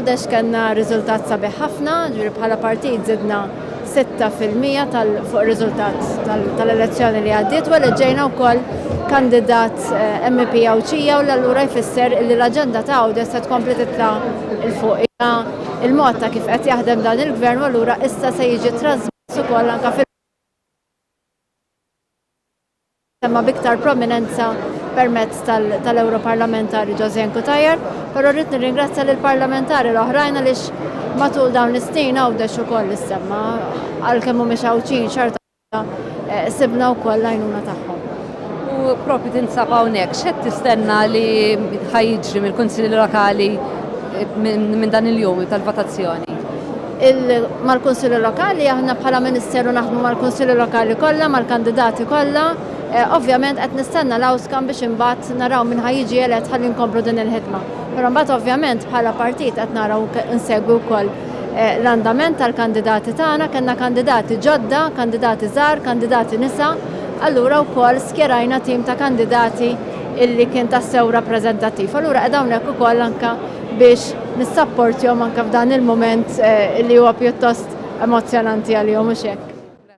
Għawdex kellna riżultat sabiħ ħafna, ġifieri bħala partit żidna 6% fuq ir-riżultat tal-elezzjoni li għaddiet u eleġġejna wkoll kandidat MP Awċija u allura jfisser li l-aġenda ta' Għawdex se tkompli titla' il fuq. Il-mod ta' kif qed jaħdem dan il-gvern u allura issa se jiġi trasmess ukoll anke fil-ma biktar prominenza permezz tal-Europarlamentari Josiane Cutajar, però rrid nirringrazzja lill-parlamentari l-oħrajn għaliex matul dawn is-snin Għawdex ukoll issemma għalkemm mhumiex Għawdxin xorta sibna wkoll l-għajnuna tagħhom. U propri tinsab hawnhekk, x'qed tistenna li ħajjiġri mill-Kunsilli Lokali minn dan il-jum tal-votazzjoni? Mal-Kunsilli Lokali aħna bħala Ministeru naħdmu mal-Kunsilli Lokali kollha, mal-kandidati kollha. Ovvjament qed nistenna l-outcome biex imbagħad naraw min ħajjiġi elett ħalli nkomplu din il-ħidma. Però mbagħad ovvjament bħala partit qed naraw insegwu wkoll l-andament tal-kandidati tagħna, kellna kandidati ġodda, kandidati żgħar, kandidati nisa, allura wkoll skjerajna tim ta' kandidati illi kien tassew rappreżentattiv. Allura qed hawnhekk ukoll anke biex nissapportjhom anke f'dan il-mument li huwa pjuttost emozjonanti għalihom mhux hekk.